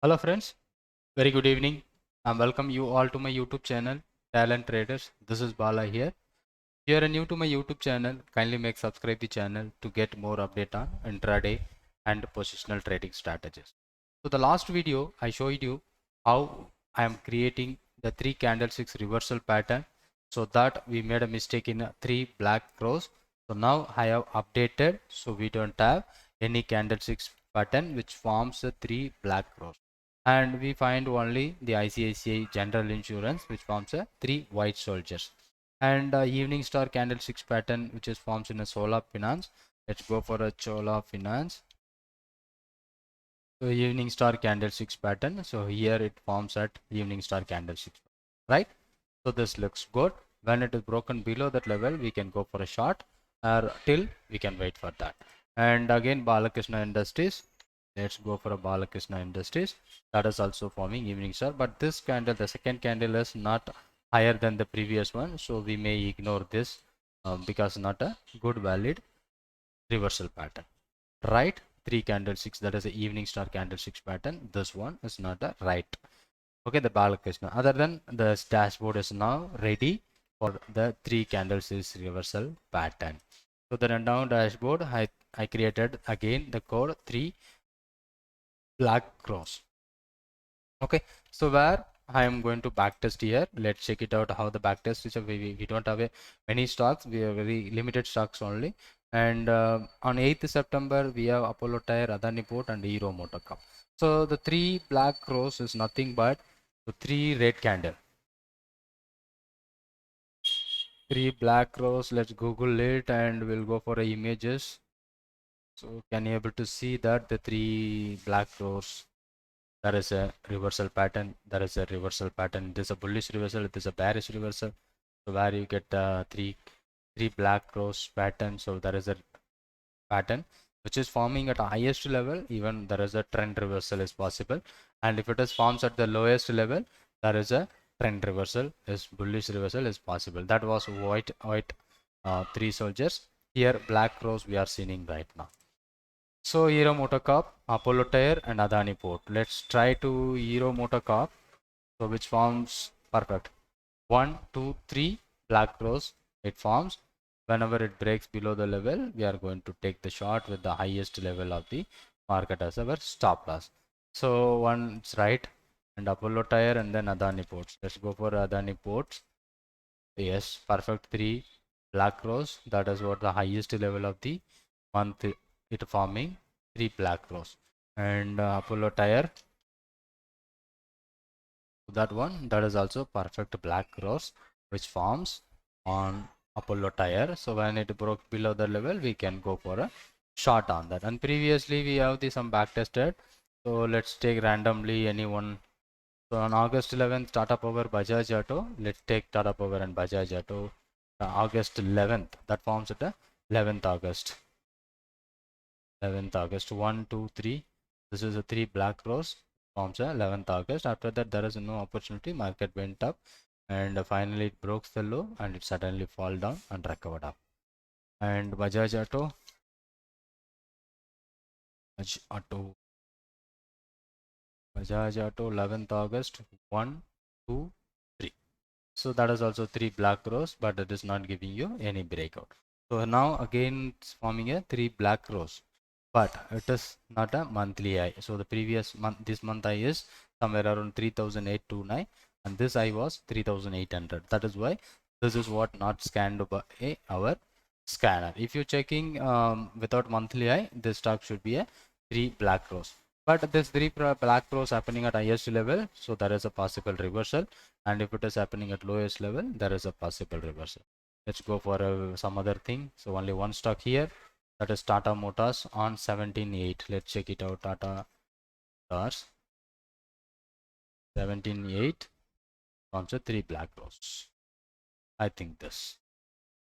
Hello friends, very good evening. I welcome you all to my YouTube channel, Talent Traders. This is Bala here. If you are new to my YouTube channel, kindly make subscribe the channel to get more update on intraday and positional trading strategies. So the last video I showed you how I am creating the 3 candlesticks reversal pattern, so that we made a mistake in 3 black crows. So now I have updated, so we don't have any candlesticks pattern which forms the 3 black crows, and we find only the ICICI General Insurance which forms a 3 white soldiers, and evening star candlesticks pattern which is forms in a Chola Finance. Let's go for a Chola Finance. So evening star candlesticks pattern, so here it forms at evening star candlesticks, right? So this looks good. When it is broken below that level, we can go for a short, or till we can wait for that. And again Balakrishna Industries, let's go for a Balakrishna Industries. That is also forming evening star, but this candle, the second candle, is not higher than the previous one, so we may ignore this because not a good valid reversal pattern, right? 3 candlesticks, that is the evening star candlesticks pattern. This one is not a right. Okay, the Balakrishna. Other than the dashboard is now ready for the 3 candlesticks reversal pattern. So the rundown dashboard, I created again the code 3 black cross. Okay, so where I am going to backtest here. Let's check it out how the backtest is. We don't have many stocks. We have very limited stocks only. And on 8th September, we have Apollo Tyre, Adani Port, and Hero Motorcorp. So the 3 black cross is nothing but the 3 red candle. 3 black rows. Let's Google it and we'll go for images. So can you able to see that the 3 black rows, there is a reversal pattern, there is a reversal pattern, this is a bullish reversal, this is a bearish reversal. So where you get three black rows pattern, so there is a pattern which is forming at a highest level, even there is a trend reversal is possible. And if it is forms at the lowest level, there is a trend reversal, is bullish reversal is possible. That was white 3 soldiers. Here black rows we are seeing right now. So Hero Motorcorp, Apollo Tyre, and Adani Port. Let's try to Hero Motorcorp. So which forms perfect. 1, 2, 3 black rows it forms. Whenever it breaks below the level, we are going to take the short with the highest level of the market as our stop loss. So one's right, and Apollo Tyre, and then Adani Ports. Let's go for Adani Ports. Yes, perfect 3 black rows. That is what the highest level of the month it forming 3 black rows. And Apollo Tyre, that one, that is also perfect black rows which forms on Apollo Tyre. So when it broke below the level, we can go for a short on that. And previously we have the some back tested. So let's take randomly any one. So on August 11th, Tata Power, Bajaj Auto. Let's take Tata Power and Bajaj Auto. August 11th, that forms at 11th August. 11th August, 1, 2, 3. This is a 3 black rows, forms 11th August. After that, there is no opportunity. Market went up, and finally it broke the low, and it suddenly fall down and recovered up. And Bajaj Auto, Bajaj Auto, 11th August, 1, 2, 3. So that is also 3 black rows, but it is not giving you any breakout. So now again it's forming a 3 black rows, but it is not a monthly high. So the previous month, this month high is somewhere around 3829, and this high was 3800. That is why this is what not scanned by our scanner. If you're checking without monthly high, this stock should be a 3 black rows, but this 3 black rows happening at highest level, so there is a possible reversal. And if it is happening at lowest level, there is a possible reversal. Let's go for some other thing. So only one stock here, that is Tata Motors on 17.8. Let's check it out. Tata Motors 17.8 forms a 3 black rows. I think this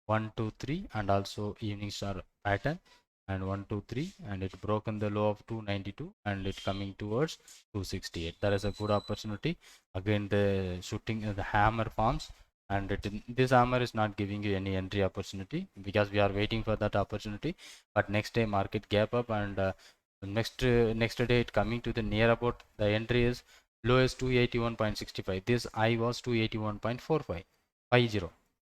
1, 2, 3, and also evening star pattern, and 1, 2, 3, and it broken the low of 292, and it coming towards 268. There is a good opportunity. Again the shooting the hammer forms, and this hammer is not giving you any entry opportunity because we are waiting for that opportunity. But next day market gap up, and Next day it coming to the near about the entry is lowest 281.65. This I was 281.45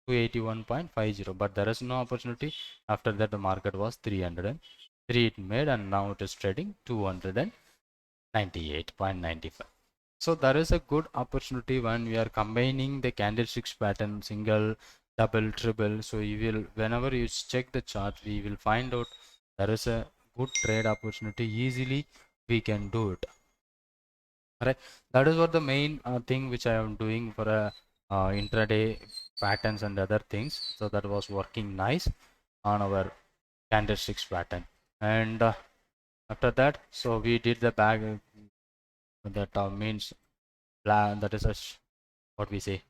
281.50, but there is no opportunity. After that the market was 303 it made, and now it is trading 298.95. So there is a good opportunity when we are combining the candlesticks pattern, single, double, triple. So you will, whenever you check the chart, we will find out there is a good trade opportunity. Easily we can do it. Alright, that is what the main thing which I am doing for a intraday patterns and other things. So that was working nice on our candlesticks pattern. And after that, so we did the bag that means that is a what we say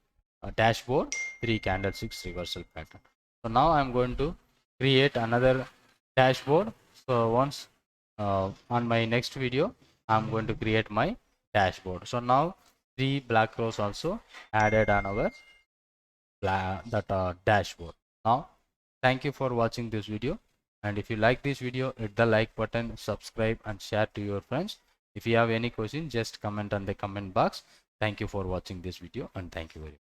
a dashboard, 3 candlesticks reversal pattern. So now I'm going to create another dashboard. So once on my next video I'm going to create my dashboard. So now 3 black rows also added on our dashboard. Now thank you for watching this video, and if you like this video, hit the like button, subscribe and share to your friends. If you have any question, just comment on the comment box. Thank you for watching this video, and thank you very much.